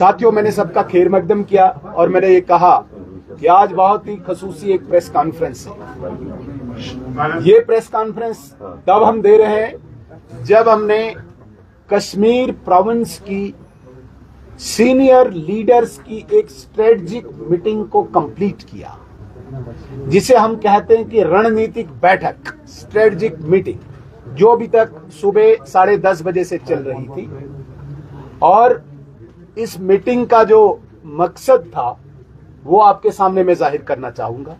साथियों, मैंने सबका खैर मकदम किया और मैंने ये कहा कि आज बहुत ही खसूसी एक प्रेस कॉन्फ्रेंस है। ये प्रेस कॉन्फ्रेंस तब हम दे रहे हैं जब हमने कश्मीर प्रोविंस की सीनियर लीडर्स की एक स्ट्रेटजिक मीटिंग को कंप्लीट किया, जिसे हम कहते हैं कि रणनीतिक बैठक, स्ट्रेटजिक मीटिंग, जो अभी तक सुबह 10:30 बजे से चल रही थी। और इस मीटिंग का जो मकसद था वो आपके सामने मैं जाहिर करना चाहूंगा।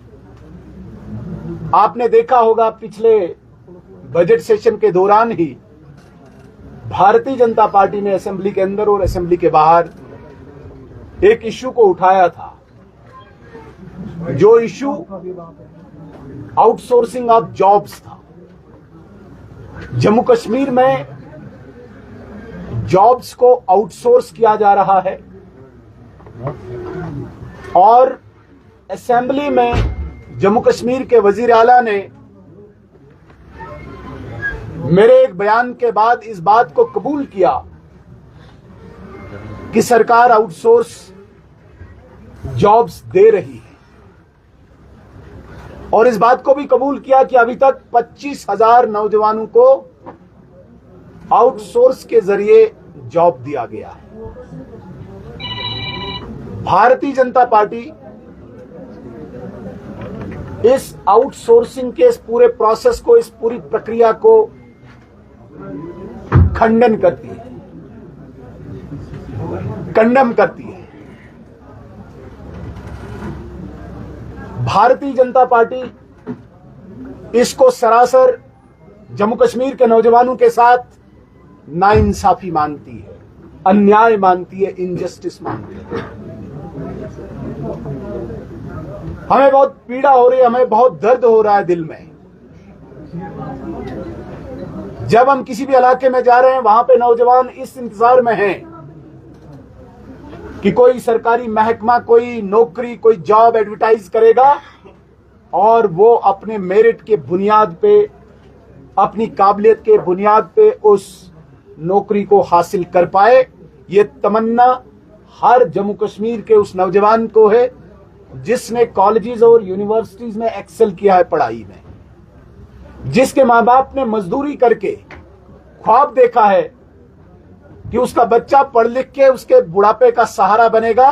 आपने देखा होगा पिछले बजट सेशन के दौरान ही भारतीय जनता पार्टी ने असेंबली के अंदर और असेंबली के बाहर एक इश्यू को उठाया था, जो इश्यू आउटसोर्सिंग ऑफ जॉब्स था। जम्मू कश्मीर में जॉब्स को आउटसोर्स किया जा रहा है और असेंबली में जम्मू कश्मीर के वजीर आला ने मेरे एक बयान के बाद इस बात को कबूल किया कि सरकार आउटसोर्स जॉब्स दे रही है, और इस बात को भी कबूल किया कि अभी तक 25,000 नौजवानों को आउटसोर्स के जरिए जॉब दिया गया है। भारतीय जनता पार्टी इस आउटसोर्सिंग के इस पूरे प्रोसेस को, इस पूरी प्रक्रिया को खंडन करती है, कंडम करती है। भारतीय जनता पार्टी इसको सरासर जम्मू कश्मीर के नौजवानों के साथ नाइंसाफी मानती है, अन्याय मानती है, इनजस्टिस मानती है। हमें बहुत पीड़ा हो रही है, हमें बहुत दर्द हो रहा है दिल में। जब हम किसी भी इलाके में जा रहे हैं, वहां पे नौजवान इस इंतजार में हैं कि कोई सरकारी महकमा, कोई नौकरी, कोई जॉब एडवर्टाइज करेगा और वो अपने मेरिट के बुनियाद पे, अपनी काबिलियत के बुनियाद पे उस नौकरी को हासिल कर पाए। ये तमन्ना हर जम्मू कश्मीर के उस नौजवान को है जिसने कॉलेजेस और यूनिवर्सिटीज में एक्सेल किया है पढ़ाई में, जिसके माँ बाप ने मजदूरी करके ख्वाब देखा है कि उसका बच्चा पढ़ लिख के उसके बुढ़ापे का सहारा बनेगा,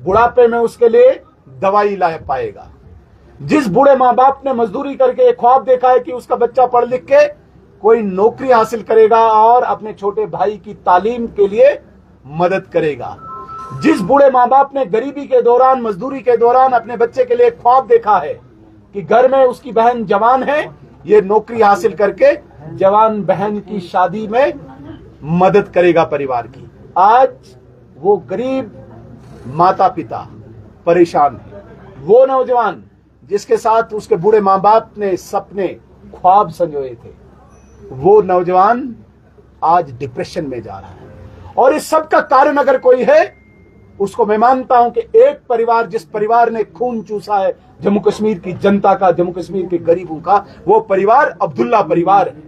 बुढ़ापे में उसके लिए दवाई ला पाएगा। जिस बूढ़े माँ बाप ने मजदूरी करके एक ख्वाब देखा है कि उसका बच्चा पढ़ लिख के कोई नौकरी हासिल करेगा और अपने छोटे भाई की तालीम के लिए मदद करेगा। जिस बूढ़े माँ बाप ने गरीबी के दौरान, मजदूरी के दौरान अपने बच्चे के लिए एक ख्वाब देखा है कि घर में उसकी बहन जवान है, ये नौकरी हासिल करके जवान बहन की शादी में मदद करेगा परिवार की। आज वो गरीब माता पिता परेशान है। वो नौजवान जिसके साथ उसके बूढ़े माँ बाप ने सपने, ख्वाब संजोए थे, वो नौजवान आज डिप्रेशन में जा रहा है। और इस सब का कारण अगर कोई है, उसको मैं मानता हूं कि एक परिवार, जिस परिवार ने खून चूसा है जम्मू कश्मीर की जनता का, जम्मू कश्मीर के गरीबों का, वो परिवार अब्दुल्ला परिवार है।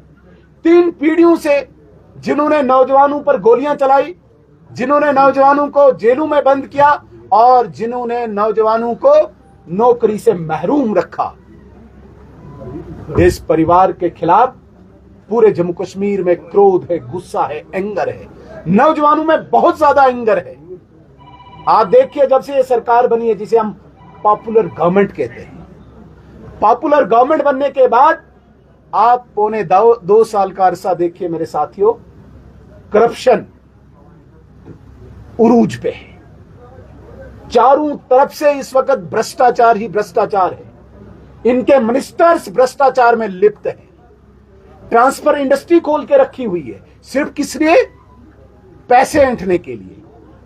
3 पीढ़ियों से जिन्होंने नौजवानों पर गोलियां चलाई, जिन्होंने नौजवानों को जेलों में बंद किया और जिन्होंने नौजवानों को नौकरी से महरूम रखा, इस परिवार के खिलाफ पूरे जम्मू कश्मीर में क्रोध है, गुस्सा है, एंगर है। नौजवानों में बहुत ज्यादा एंगर है। आप देखिए, जब से ये सरकार बनी है, जिसे हम पॉपुलर गवर्नमेंट कहते हैं, पॉपुलर गवर्नमेंट बनने के बाद आप पौने 2 साल का अरसा देखिए मेरे साथियों, करप्शन उरूज पे है। चारों तरफ से इस वक्त भ्रष्टाचार ही भ्रष्टाचार है। इनके मिनिस्टर्स भ्रष्टाचार में लिप्त हैं। ट्रांसफर इंडस्ट्री खोल के रखी हुई है, सिर्फ किस लिए? पैसे ऐंठने के लिए।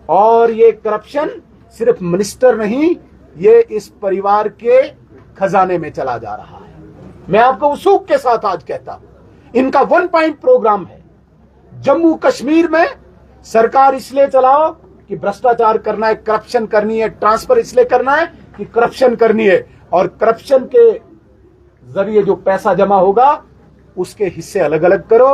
और ये करप्शन सिर्फ मिनिस्टर नहीं, ये इस परिवार के खजाने में चला जा रहा है। मैं आपको उसूक के साथ आज कहता हूं, इनका 1 पॉइंट प्रोग्राम है। जम्मू कश्मीर में सरकार इसलिए चलाओ कि भ्रष्टाचार करना है, करप्शन करनी है। ट्रांसफर इसलिए करना है कि करप्शन करनी है, और करप्शन के जरिए जो पैसा जमा होगा उसके हिस्से अलग अलग करो।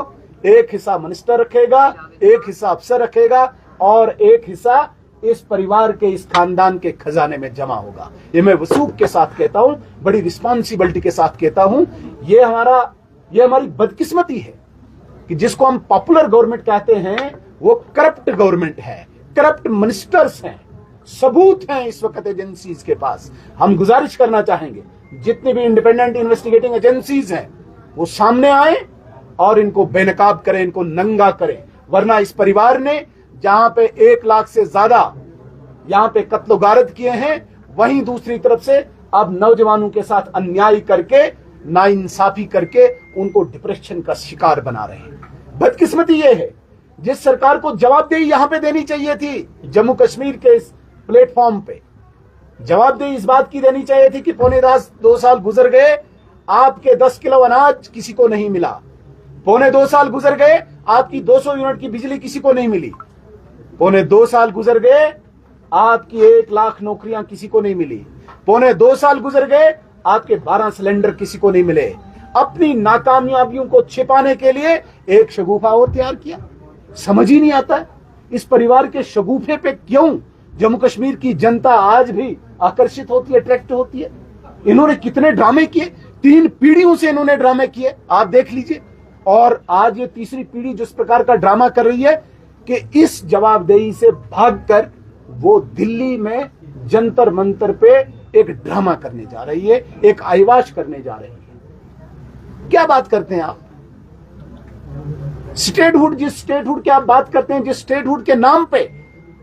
एक हिस्सा मिनिस्टर रखेगा, एक हिस्सा अफसर रखेगा और एक हिस्सा इस परिवार के, इस खानदान के खजाने में जमा होगा। ये मैं वसूख के साथ कहता हूं, बड़ी रिस्पॉन्सिबिलिटी के साथ कहता हूं। ये हमारी बदकिस्मती है कि जिसको हम पॉपुलर गवर्नमेंट कहते हैं वो करप्ट गवर्नमेंट है, करप्ट मिनिस्टर्स हैं, सबूत हैं इस वक्त एजेंसीज के पास। हम गुजारिश करना चाहेंगे जितनी भी इंडिपेंडेंट इन्वेस्टिगेटिंग एजेंसीज हैं वो सामने आए और इनको बेनकाब करें, इनको नंगा करें। वरना इस परिवार ने जहां पे 1 लाख से ज्यादा यहां पे कत्लो गारत किए हैं, वहीं दूसरी तरफ से अब नौजवानों के साथ अन्याय करके, नाइंसाफी करके उनको डिप्रेशन का शिकार बना रहे हैं। बदकिस्मती ये है, जिस सरकार को जवाबदेही यहां पे देनी चाहिए थी, जम्मू कश्मीर के इस प्लेटफॉर्म पे जवाबदेही इस बात की देनी चाहिए थी कि पौने 2 साल गुजर गए, आपके 10 किलो अनाज किसी को नहीं मिला। पौने 2 साल गुजर गए, आपकी 200 यूनिट की बिजली किसी को नहीं मिली। पौने 2 साल गुजर गए, आपकी 1 लाख नौकरियां किसी को नहीं मिली। पौने 2 साल गुजर गए, आपके 12 सिलेंडर किसी को नहीं मिले। अपनी नाकामयाबियों को छिपाने के लिए एक शगुफा और तैयार किया। समझ ही नहीं आता इस परिवार के शगुफे पे क्यों जम्मू कश्मीर की जनता आज भी आकर्षित होती है, अट्रैक्ट होती है। इन्होंने कितने ड्रामे किए, 3 पीढ़ियों से इन्होंने ड्रामे किए, आप देख लीजिए। और आज ये तीसरी पीढ़ी जिस प्रकार का ड्रामा कर रही है कि इस जवाबदेही से भागकर वो दिल्ली में जंतर मंतर पे एक ड्रामा करने जा रही है, एक अयवाश करने जा रही है। क्या बात करते हैं आप? स्टेटहुड, जिस स्टेटहुड की आप बात करते हैं, जिस स्टेटहुड के नाम पे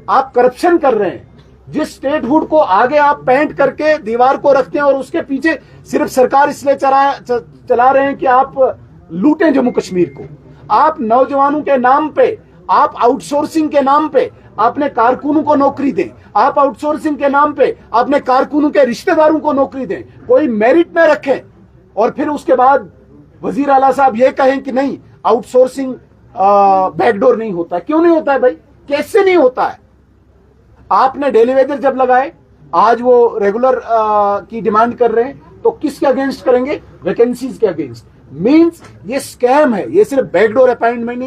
आप करप्शन कर रहे हैं, जिस स्टेटहुड को आगे आप पेंट करके दीवार को रखते हैं और उसके पीछे सिर्फ सरकार इसलिए चला रहे हैं कि आप लूटें जम्मू कश्मीर को। आप नौजवानों के नाम पे, आप आउटसोर्सिंग के नाम पे अपने कारकुनों को नौकरी दें, आप आउटसोर्सिंग के नाम पे अपने कारकुनों के रिश्तेदारों को नौकरी दें, कोई मेरिट न रखें और फिर उसके बाद वजीर आला साहब ये कहें कि नहीं आउटसोर्सिंग बैकडोर नहीं होता है। क्यों नहीं होता है भाई? कैसे नहीं होता है? आपने डेली वेजेस जब लगाए, आज वो रेगुलर की डिमांड कर रहे हैं, तो किसके अगेंस्ट करेंगे? वैकेंसीज के अगेंस्ट। मींस ये स्कैम है, ये सिर्फ बैकडोर अपॉइंटमेंट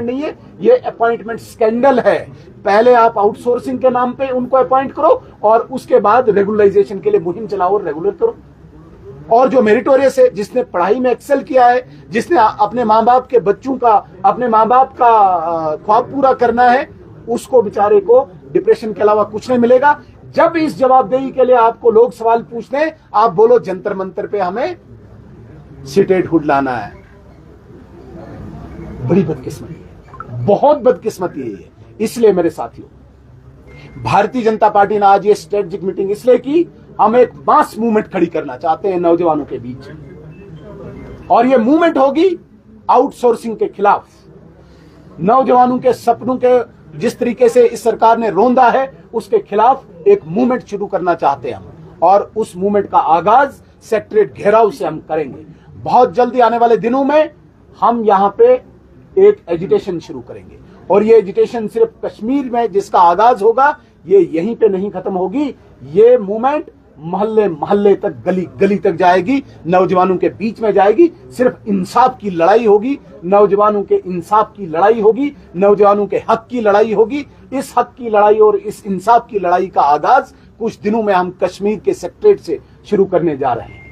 नहीं है, ये अपॉइंटमेंट स्कैंडल है। पहले आप आउटसोर्सिंग के नाम पे उनको अपॉइंट करो और उसके बाद रेगुलराइजेशन के लिए मुहिम चलाओ और रेगुलर करो। और जो मेरिटोरियस है, जिसने पढ़ाई में एक्सेल किया है, जिसने अपने माँ बाप के बच्चों का, अपने माँ बाप का ख्वाब पूरा करना है, उसको बेचारे को डिप्रेशन के अलावा कुछ नहीं मिलेगा। जब इस जवाबदेही के लिए आपको लोग सवाल पूछते हैं, आप बोलो जंतर मंतर पे हमें स्टेटहुड लाना है। बड़ी बदकिस्मती है, बहुत बदकिस्मती है ये। इसलिए मेरे साथियों, भारतीय जनता पार्टी ने आज ये स्ट्रेटेजिक मीटिंग इसलिए की, हम एक मास मूवमेंट खड़ी करना चाहते हैं नौजवानों के बीच, और ये मूवमेंट होगी आउटसोर्सिंग के खिलाफ। नौजवानों के सपनों के जिस तरीके से इस सरकार ने रौंदा है, उसके खिलाफ एक मूवमेंट शुरू करना चाहते हैं हम, और उस मूवमेंट का आगाज सेक्रेटरीट घेराव से हम करेंगे। बहुत जल्दी आने वाले दिनों में हम यहां पे एक एजिटेशन शुरू करेंगे, और ये एजिटेशन सिर्फ कश्मीर में जिसका आगाज होगा, ये यहीं पे नहीं खत्म होगी। ये मूवमेंट मोहल्ले मोहल्ले तक, गली गली तक जाएगी, नौजवानों के बीच में जाएगी। सिर्फ इंसाफ की लड़ाई होगी, नौजवानों के इंसाफ की लड़ाई होगी, नौजवानों के हक की लड़ाई होगी। इस हक की लड़ाई और इस इंसाफ की लड़ाई का आगाज कुछ दिनों में हम कश्मीर के सेक्रेटरीट से शुरू करने जा रहे हैं।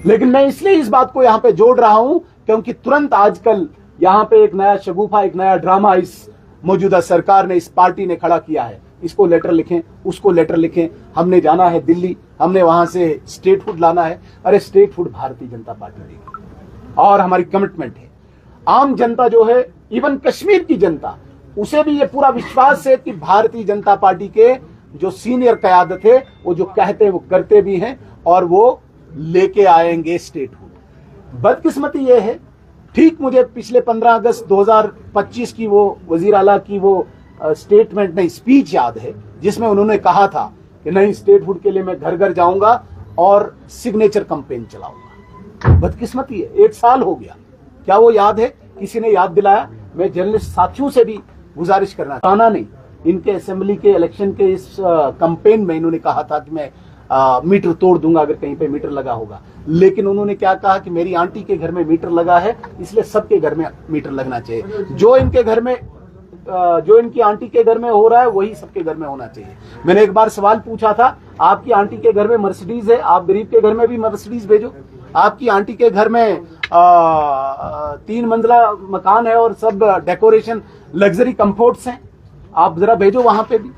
लेकिन मैं इसलिए इस बात को यहां पे जोड़ रहा हूं क्योंकि तुरंत आजकल यहां पे एक नया शगुफा, एक नया ड्रामा इस मौजूदा सरकार ने, इस पार्टी ने खड़ा किया है। इसको लेटर लिखें, उसको लेटर लिखें, हमने जाना है दिल्ली, हमने वहां से स्टेटहुड लाना है। अरे स्टेटहुड भारतीय जनता पार्टी देगी और हमारी कमिटमेंट है। आम जनता जो है, इवन कश्मीर की जनता, उसे भी ये पूरा विश्वास है कि भारतीय जनता पार्टी के जो सीनियर क़यादत है, वो जो कहते हैं वो करते भी हैं, और वो लेके आएंगे स्टेटहुड। बदकिस्मती ये है, ठीक मुझे पिछले 15 अगस्त 2025 की वो वजीर आला की वो स्टेटमेंट नहीं, स्पीच याद है, जिसमें उन्होंने कहा था कि नहीं स्टेटहुड के लिए मैं घर घर जाऊंगा और सिग्नेचर कैंपेन चलाऊंगा। बदकिस्मती है, 1 साल हो गया। क्या वो याद है? किसी ने याद दिलाया? मैं जर्नलिस्ट साथियों से भी गुजारिश करना चाहना नहीं, इनके असेंबली के इलेक्शन के इस कैंपेन में इन्होंने कहा था कि मैं मीटर तोड़ दूंगा अगर कहीं पे मीटर लगा होगा। लेकिन उन्होंने क्या कहा कि मेरी आंटी के घर में मीटर लगा है, इसलिए सबके घर में मीटर लगना चाहिए। जो इनके घर में जो इनकी आंटी के घर में हो रहा है वही सबके घर में होना चाहिए। मैंने एक बार सवाल पूछा था, आपकी आंटी के घर में मर्सिडीज है, आप गरीब के घर में भी मर्सिडीज भेजो। आपकी आंटी के घर में 3 मंजिला मकान है और सब डेकोरेशन लग्जरी कंफर्ट्स हैं, आप जरा भेजो वहां पे भी।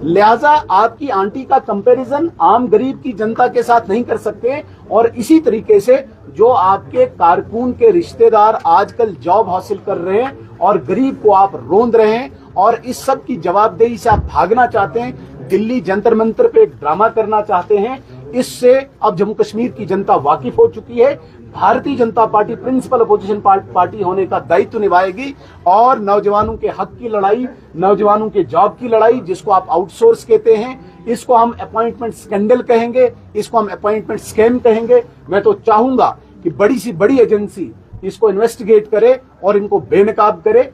लिहाजा आपकी आंटी का कंपैरिजन आम गरीब की जनता के साथ नहीं कर सकते। और इसी तरीके से जो आपके कारकुन के रिश्तेदार आजकल जॉब हासिल कर रहे हैं और गरीब को आप रोंद रहे हैं और इस सब की जवाबदेही से आप भागना चाहते हैं, दिल्ली जंतर मंतर पे एक ड्रामा करना चाहते हैं, इससे अब जम्मू कश्मीर की जनता वाकिफ हो चुकी है। Bharatiya Janata party principal opposition party होने का दायित्व निभाएगी और नौजवानों के हक की लड़ाई, नौजवानों के जॉब की लड़ाई, जिसको आप आउटसोर्स कहते हैं, इसको हम अपॉइंटमेंट स्कैंडल कहेंगे, इसको हम अपॉइंटमेंट स्कैम कहेंगे। मैं तो चाहूंगा कि बड़ी सी बड़ी एजेंसी इसको इन्वेस्टिगेट करे और इनको बेनकाब करे,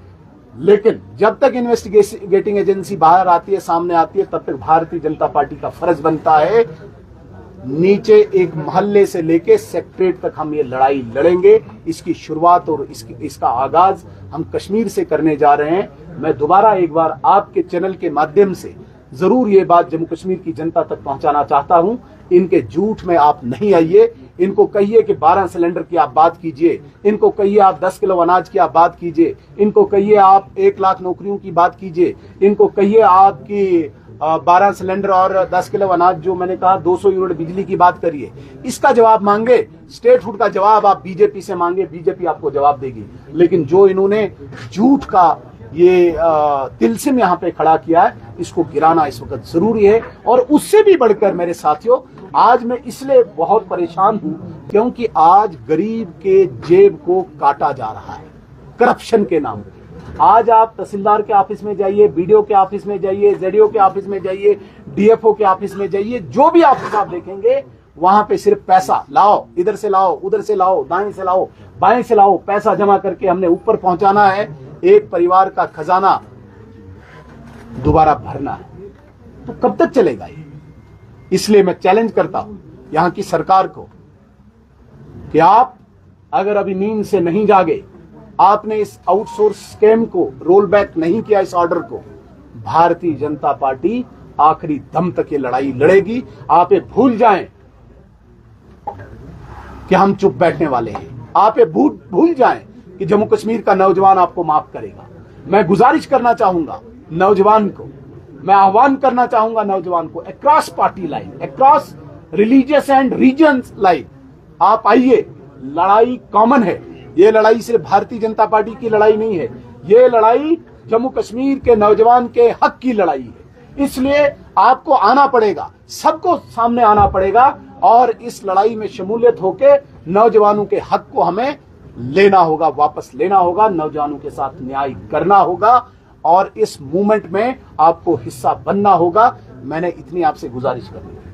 लेकिन जब तक इन्वेस्टिगेटिंग एजेंसी बाहर आती है, सामने आती है, तब तक भारतीय जनता पार्टी का फर्ज बनता है नीचे एक मोहल्ले से लेके सेक्रेटरीट तक हम ये लड़ाई लड़ेंगे। इसकी शुरुआत और इसका आगाज हम कश्मीर से करने जा रहे हैं। मैं दोबारा एक बार आपके चैनल के माध्यम से जरूर ये बात जम्मू कश्मीर की जनता तक पहुंचाना चाहता हूं। इनके झूठ में आप नहीं आइए। इनको कहिए कि 12 सिलेंडर की आप बात कीजिए, इनको कहिए आप 10 किलो अनाज की आप बात कीजिए, इनको कहिए आप 1 लाख नौकरियों की बात कीजिए, इनको कहिए आपकी 12 सिलेंडर और 10 किलो अनाज, जो मैंने कहा 200 यूनिट बिजली की बात करिए। इसका जवाब मांगे, स्टेटहुड का जवाब आप बीजेपी से मांगे, बीजेपी आपको जवाब देगी। लेकिन जो इन्होंने झूठ का ये तिलस्म यहाँ पे खड़ा किया है, इसको गिराना इस वक्त जरूरी है। और उससे भी बढ़कर मेरे साथियों, आज मैं इसलिए बहुत परेशान हूं क्योंकि आज गरीब के जेब को काटा जा रहा है करप्शन के नाम पे। आज आप तहसीलदार के ऑफिस में जाइए, बीडीओ के ऑफिस में जाइए, जेडीओ के ऑफिस में जाइए, डीएफओ के ऑफिस में जाइए, जो भी ऑफिस आप देखेंगे वहां पे सिर्फ पैसा लाओ, इधर से लाओ, उधर से लाओ, दाएं से लाओ, बाएं से लाओ, पैसा जमा करके हमने ऊपर पहुंचाना है, एक परिवार का खजाना दोबारा भरना है। तो कब तक चलेगा ये? इसलिए मैं चैलेंज करता हूं यहां की सरकार को कि आप अगर अभी नींद से नहीं जागे, आपने इस आउटसोर्स स्कैम को रोल बैक नहीं किया, इस ऑर्डर को, भारतीय जनता पार्टी आखिरी दम तक ये लड़ाई लड़ेगी। आप ये भूल जाएं कि हम चुप बैठने वाले हैं। आप ये भूल जाएं कि जम्मू कश्मीर का नौजवान आपको माफ करेगा। मैं गुजारिश करना चाहूंगा नौजवान को, मैं आह्वान करना चाहूंगा नौजवान को, across party line, across religious and regions line, आप आइए। लड़ाई कॉमन है, ये लड़ाई सिर्फ भारतीय जनता पार्टी की लड़ाई नहीं है, ये लड़ाई जम्मू कश्मीर के नौजवान के हक की लड़ाई है। इसलिए आपको आना पड़ेगा, सबको सामने आना पड़ेगा और इस लड़ाई में शमूलियत होकर नौजवानों के हक को हमें लेना होगा, वापस लेना होगा, नौजवानों के साथ न्याय करना होगा और इस मूवमेंट में आपको हिस्सा बनना होगा। मैंने इतनी आपसे गुजारिश करनी है।